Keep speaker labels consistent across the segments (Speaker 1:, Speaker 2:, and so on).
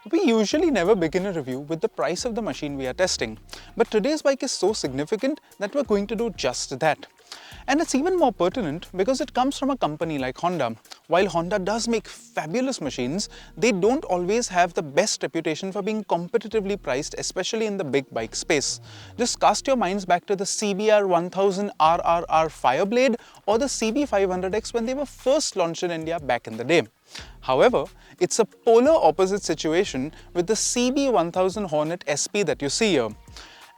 Speaker 1: We usually never begin a review with the price of the machine we are testing, but today's bike is so significant that we're going to do just that. And it's even more pertinent because it comes from a company like Honda. While Honda does make fabulous machines, they don't always have the best reputation for being competitively priced, especially in the big bike space. Just cast your minds back to the CBR1000 RRR Fireblade or the CB500X when they were first launched in India back in the day. However, it's a polar opposite situation with the CB1000 Hornet SP that you see here.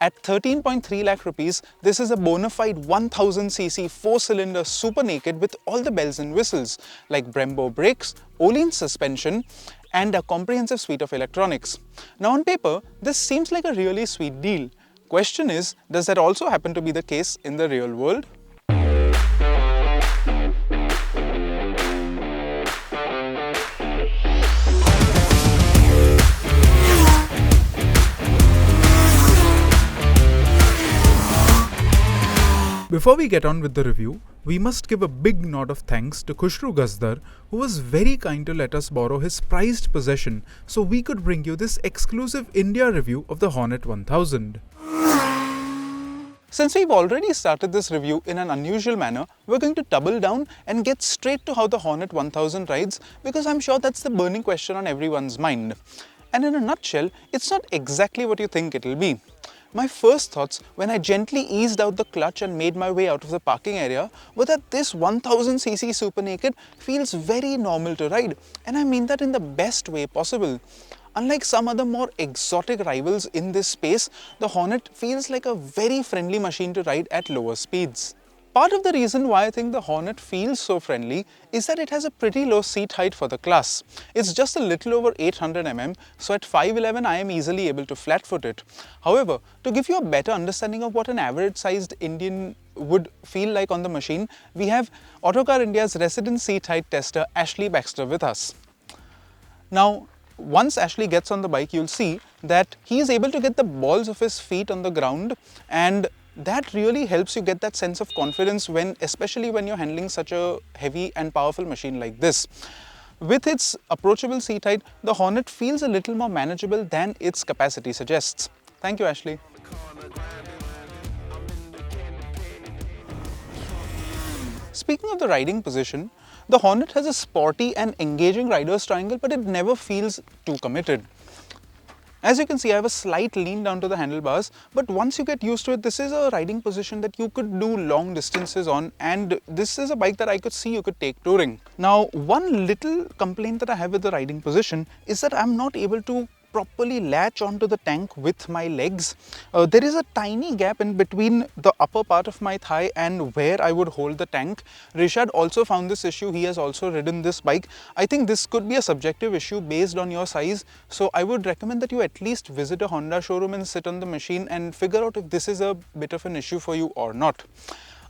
Speaker 1: At 13.3 lakh rupees, this is a bona fide 1000cc 4-cylinder super naked with all the bells and whistles like Brembo brakes, Öhlins suspension and a comprehensive suite of electronics. Now on paper, this seems like a really sweet deal. Question is, does that also happen to be the case in the real world? Before we get on with the review, we must give a big nod of thanks to Khushru Gazdar, who was very kind to let us borrow his prized possession so we could bring you this exclusive India review of the Hornet 1000. Since we've already started this review in an unusual manner, we're going to double down and get straight to how the Hornet 1000 rides, because I'm sure that's the burning question on everyone's mind. And in a nutshell, it's not exactly what you think it'll be. My first thoughts when I gently eased out the clutch and made my way out of the parking area were that this 1000cc super naked feels very normal to ride, and I mean that in the best way possible. Unlike some other more exotic rivals in this space, the Hornet feels like a very friendly machine to ride at lower speeds. Part of the reason why I think the Hornet feels so friendly is that it has a pretty low seat height for the class. It's just a little over 800 mm, so at 5'11" I am easily able to flat-foot it. However, to give you a better understanding of what an average-sized Indian would feel like on the machine, we have Autocar India's resident seat height tester Ashley Baxter with us. Now, once Ashley gets on the bike, you'll see that he is able to get the balls of his feet on the ground, and that really helps you get that sense of confidence especially when you're handling such a heavy and powerful machine like this. With its approachable seat height, the Hornet feels a little more manageable than its capacity suggests. Thank you, Ashley. Speaking of the riding position, the Hornet has a sporty and engaging rider's triangle, but it never feels too committed. As you can see, I have a slight lean down to the handlebars, but once you get used to it, this is a riding position that you could do long distances on, and this is a bike that I could see you could take touring. Now, one little complaint that I have with the riding position is that I'm not able to properly latch onto the tank with my legs. There is a tiny gap in between the upper part of my thigh and where I would hold the tank. Rishad also found this issue. He has also ridden this bike. I think this could be a subjective issue based on your size. So I would recommend that you at least visit a Honda showroom and sit on the machine and figure out if this is a bit of an issue for you or not.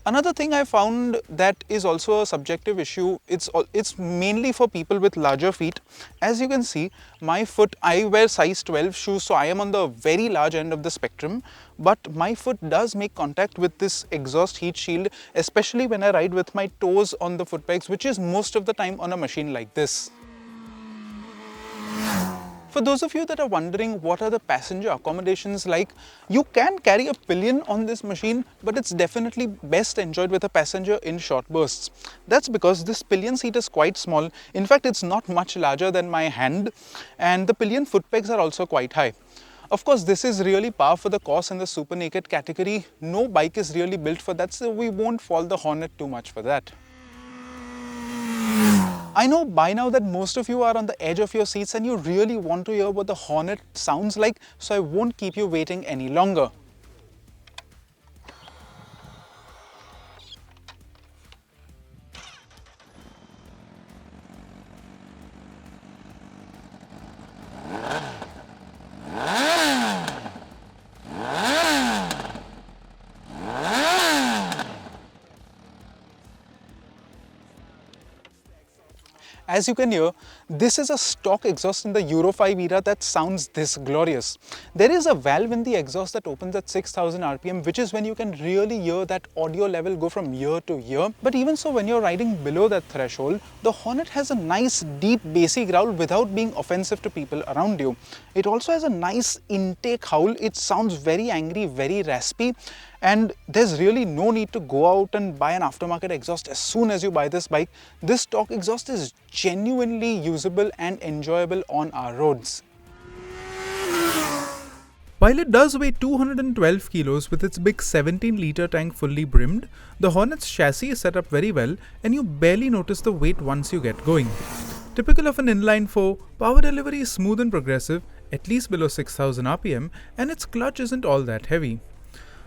Speaker 1: Another thing I found that is also a subjective issue, it's mainly for people with larger feet. As you can see, my foot, I wear size 12 shoes, so I am on the very large end of the spectrum, but my foot does make contact with this exhaust heat shield, especially when I ride with my toes on the foot pegs, which is most of the time on a machine like this. For those of you that are wondering what are the passenger accommodations like, you can carry a pillion on this machine, but it's definitely best enjoyed with a passenger in short bursts. That's because this pillion seat is quite small. In fact, it's not much larger than my hand, and the pillion foot pegs are also quite high. Of course, this is really par for the course in the super naked category. No bike is really built for that, so we won't fault the Hornet too much for that. I know by now that most of you are on the edge of your seats and you really want to hear what the Hornet sounds like, so I won't keep you waiting any longer. As you can hear, this is a stock exhaust in the Euro 5 era that sounds this glorious. There is a valve in the exhaust that opens at 6000 RPM, which is when you can really hear that audio level go from ear to ear. But even so, when you're riding below that threshold, the Hornet has a nice deep bassy growl without being offensive to people around you. It also has a nice intake howl. It sounds very angry, very raspy, and there's really no need to go out and buy an aftermarket exhaust as soon as you buy this bike. This stock exhaust is genuinely usable and enjoyable on our roads. While it does weigh 212 kilos with its big 17-litre tank fully brimmed, the Hornet's chassis is set up very well and you barely notice the weight once you get going. Typical of an inline 4, power delivery is smooth and progressive, at least below 6000 RPM, and its clutch isn't all that heavy.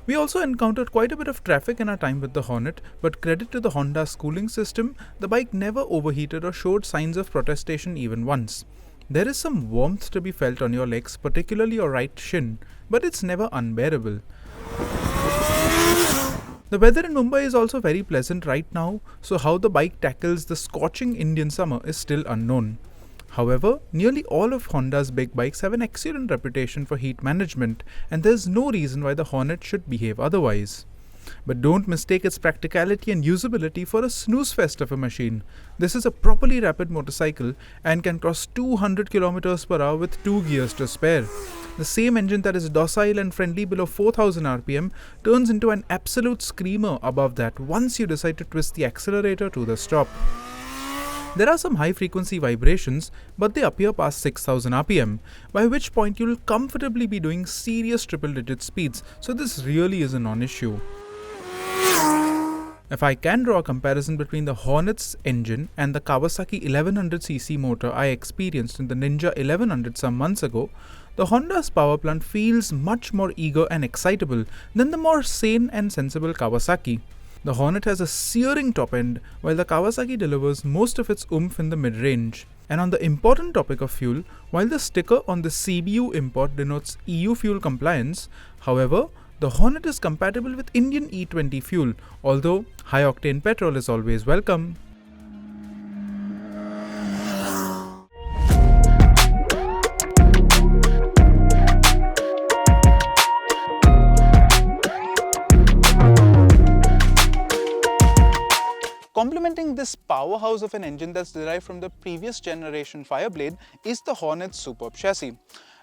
Speaker 1: We also encountered quite a bit of traffic in our time with the Hornet, but credit to the Honda's cooling system, the bike never overheated or showed signs of protestation even once. There is some warmth to be felt on your legs, particularly your right shin, but it's never unbearable. The weather in Mumbai is also very pleasant right now, so how the bike tackles the scorching Indian summer is still unknown. However, nearly all of Honda's big bikes have an excellent reputation for heat management, and there's no reason why the Hornet should behave otherwise. But don't mistake its practicality and usability for a snooze fest of a machine. This is a properly rapid motorcycle and can cross 200 km per hour with 2 gears to spare. The same engine that is docile and friendly below 4000 RPM turns into an absolute screamer above that once you decide to twist the accelerator to the stop. There are some high-frequency vibrations, but they appear past 6000 RPM, by which point you'll comfortably be doing serious triple-digit speeds, so this really is a non-issue. If I can draw a comparison between the Hornet's engine and the Kawasaki 1100cc motor I experienced in the Ninja 1100 some months ago, the Honda's power plant feels much more eager and excitable than the more sane and sensible Kawasaki. The Hornet has a searing top end, while the Kawasaki delivers most of its oomph in the mid-range. And on the important topic of fuel, while the sticker on the CBU import denotes EU fuel compliance, however, the Hornet is compatible with Indian E20 fuel, although high-octane petrol is always welcome. Complementing this powerhouse of an engine that's derived from the previous generation Fireblade is the Hornet's superb chassis.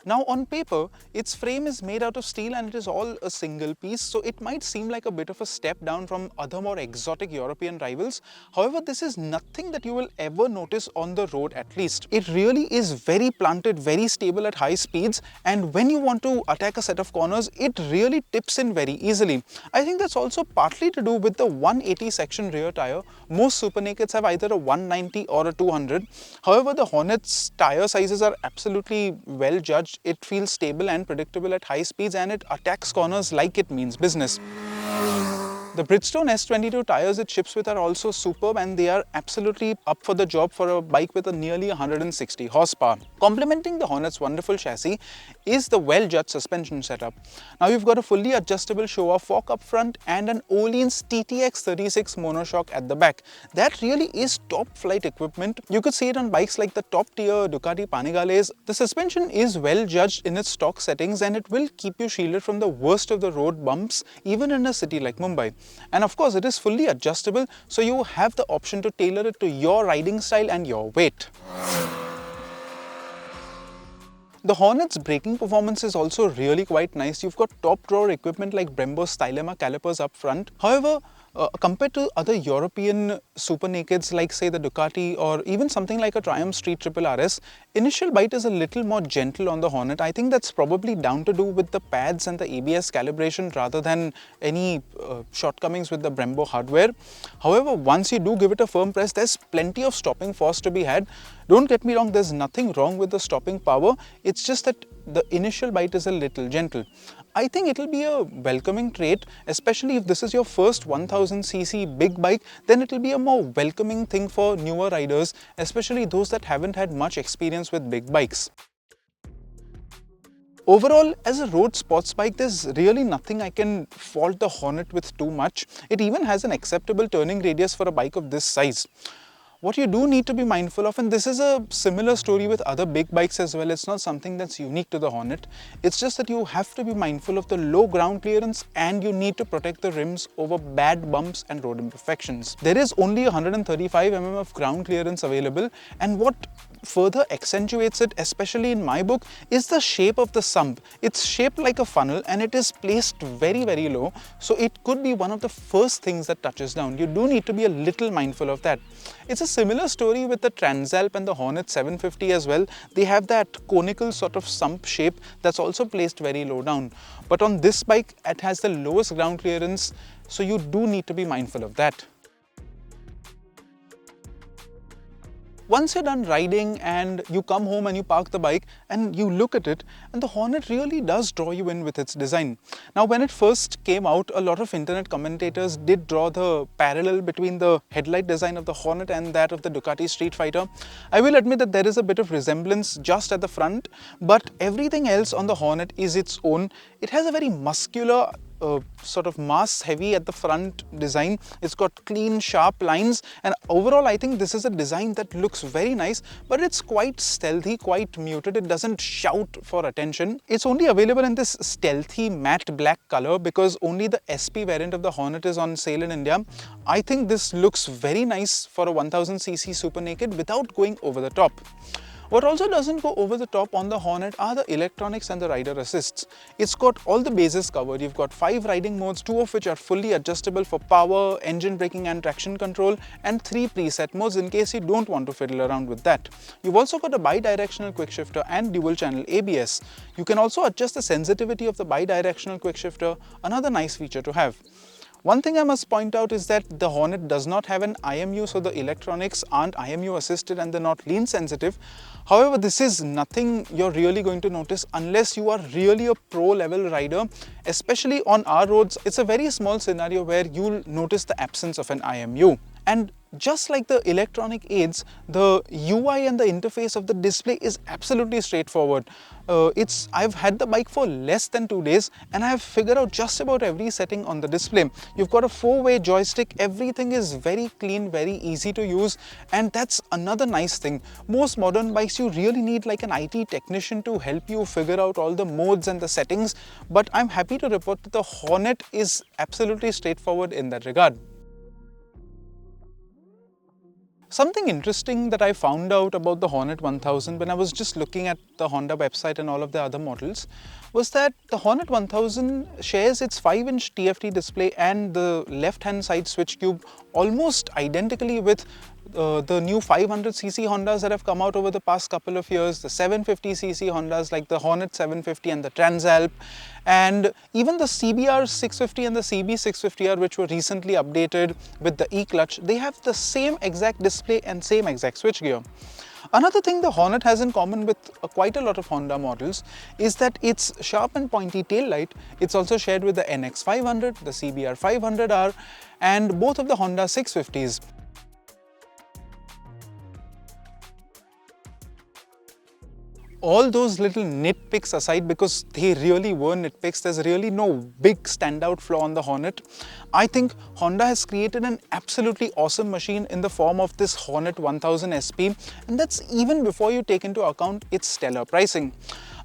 Speaker 1: Now on paper, its frame is made out of steel and it is all a single piece, so it might seem like a bit of a step down from other more exotic European rivals. However, this is nothing that you will ever notice on the road at least. It really is very planted, very stable at high speeds, and when you want to attack a set of corners, it really tips in very easily. I think that's also partly to do with the 180 section rear tire. Most supernakeds have either a 190 or a 200. However, the Hornet's tire sizes are absolutely well judged. It feels stable and predictable at high speeds and it attacks corners like it means business. The Bridgestone S22 tires it ships with are also superb and they are absolutely up for the job for a bike with a nearly 160 horsepower. Complementing the Hornet's wonderful chassis is the well-judged suspension setup. Now you've got a fully adjustable show-off fork up front and an Öhlins TTX36 monoshock at the back. That really is top flight equipment. You could see it on bikes like the top tier Ducati Panigales. The suspension is well judged in its stock settings and it will keep you shielded from the worst of the road bumps even in a city like Mumbai. And of course, it is fully adjustable, so you have the option to tailor it to your riding style and your weight. The Hornet's braking performance is also really quite nice. You've got top drawer equipment like Brembo's Stylema calipers up front. However, compared to other European supernakeds like say the Ducati or even something like a Triumph Street Triple RS, initial bite is a little more gentle on the Hornet. I think that's probably down to do with the pads and the ABS calibration rather than any shortcomings with the Brembo hardware. However, once you do give it a firm press, there's plenty of stopping force to be had. Don't get me wrong, there's nothing wrong with the stopping power. It's just that the initial bite is a little gentle. I think it'll be a welcoming trait, especially if this is your first 1000cc big bike, then it'll be a more welcoming thing for newer riders, especially those that haven't had much experience with big bikes. Overall, as a road sports bike, there's really nothing I can fault the Hornet with too much. It even has an acceptable turning radius for a bike of this size. What you do need to be mindful of, and this is a similar story with other big bikes as well, it's not something that's unique to the Hornet, it's just that you have to be mindful of the low ground clearance and you need to protect the rims over bad bumps and road imperfections. There is only 135 mm of ground clearance available, and what further accentuates it, especially in my book, is the shape of the sump. It's shaped like a funnel and it is placed very, very low, so it could be one of the first things that touches down. You do need to be a little mindful of that. It's a similar story with the Transalp and the Hornet 750 as well. They have that conical sort of sump shape that's also placed very low down. But on this bike, it has the lowest ground clearance, so you do need to be mindful of that. Once you're done riding and you come home and you park the bike and you look at it, and the Hornet really does draw you in with its design. Now, when it first came out, a lot of internet commentators did draw the parallel between the headlight design of the Hornet and that of the Ducati Street Fighter. I will admit that there is a bit of resemblance just at the front, but everything else on the Hornet is its own. It has a very muscular, sort of mass heavy at the front design. It's got clean, sharp lines, and overall I think this is a design that looks very nice, but it's quite stealthy, quite muted. It doesn't shout for attention. It's only available in this stealthy matte black color because only the SP variant of the Hornet is on sale in India. I think this looks very nice for a 1000cc super naked without going over the top. What also doesn't go over the top on the Hornet are the electronics and the rider assists. It's got all the bases covered. You've got 5 riding modes, 2 of which are fully adjustable for power, engine braking and traction control, and 3 preset modes in case you don't want to fiddle around with that. You've also got a bi-directional quick shifter and dual channel ABS. You can also adjust the sensitivity of the bi-directional quick shifter, another nice feature to have. One thing I must point out is that the Hornet does not have an IMU, so the electronics aren't IMU assisted and they're not lean sensitive. However, this is nothing you're really going to notice unless you are really a pro level rider. Especially on our roads, it's a very small scenario where you'll notice the absence of an IMU. And just like the electronic aids, the UI and the interface of the display is absolutely straightforward. I've had the bike for less than 2 days and I have figured out just about every setting on the display. You've got a 4-way joystick, everything is very clean, very easy to use, and that's another nice thing. Most modern bikes you really need like an IT technician to help you figure out all the modes and the settings, but I'm happy to report that the Hornet is absolutely straightforward in that regard. Something interesting that I found out about the Hornet 1000 when I was just looking at the Honda website and all of the other models was that the Hornet 1000 shares its 5-inch TFT display and the left-hand side switch cube almost identically with the new 500cc Hondas that have come out over the past couple of years, the 750cc Hondas like the Hornet 750 and the Transalp, and even the CBR 650 and the CB 650R, which were recently updated with the e-clutch. They have the same exact display and same exact switchgear. Another thing the Hornet has in common with quite a lot of Honda models is that its sharp and pointy tail light. It's also shared with the NX 500, the CBR 500R, and both of the Honda 650s. All those little nitpicks aside, because they really were nitpicks, there's really no big standout flaw on the Hornet. I think Honda has created an absolutely awesome machine in the form of this Hornet 1000 SP, and that's even before you take into account its stellar pricing.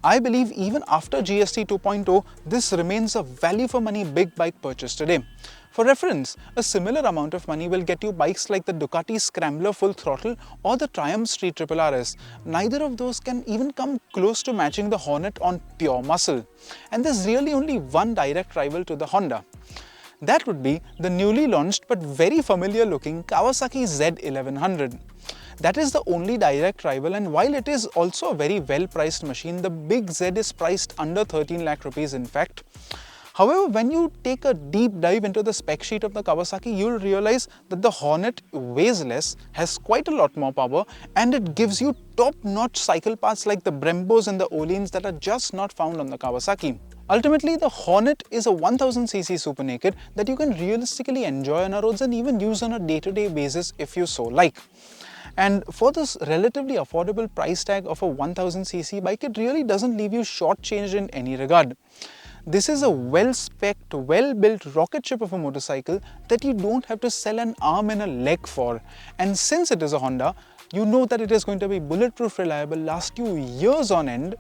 Speaker 1: I believe even after GST 2.0, this remains a value for money big bike purchase today. For reference, a similar amount of money will get you bikes like the Ducati Scrambler Full Throttle or the Triumph Street Triple RS. Neither of those can even come close to matching the Hornet on pure muscle. And there's really only one direct rival to the Honda. That would be the newly launched but very familiar looking Kawasaki Z1100. That is the only direct rival, and while it is also a very well priced machine, the big Z is priced under 13 lakh rupees in fact. However, when you take a deep dive into the spec sheet of the Kawasaki, you'll realize that the Hornet weighs less, has quite a lot more power, and it gives you top-notch cycle parts like the Brembos and the Öhlins that are just not found on the Kawasaki. Ultimately, the Hornet is a 1000cc super naked that you can realistically enjoy on our roads and even use on a day-to-day basis if you so like. And for this relatively affordable price tag of a 1000cc bike, it really doesn't leave you shortchanged in any regard. This is a well-specced, well-built rocket ship of a motorcycle that you don't have to sell an arm and a leg for. And since it is a Honda, you know that it is going to be bulletproof, reliable, last you years on end,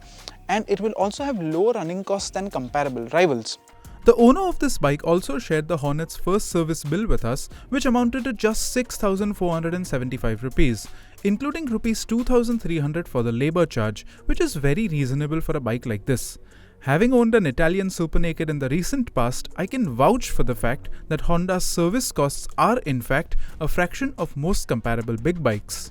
Speaker 1: and it will also have lower running costs than comparable rivals.
Speaker 2: The owner of this bike also shared the Hornet's first service bill with us, which amounted to just 6,475 rupees, including rupees 2,300 for the labour charge, which is very reasonable for a bike like this. Having owned an Italian supernaked in the recent past, I can vouch for the fact that Honda's service costs are in fact a fraction of most comparable big bikes.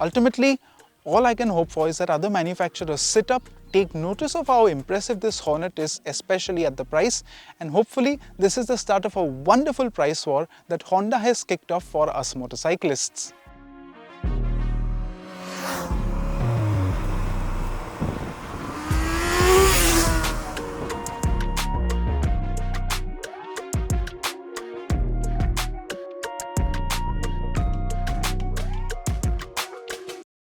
Speaker 1: Ultimately, all I can hope for is that other manufacturers sit up, take notice of how impressive this Hornet is, especially at the price, and hopefully this is the start of a wonderful price war that Honda has kicked off for us motorcyclists.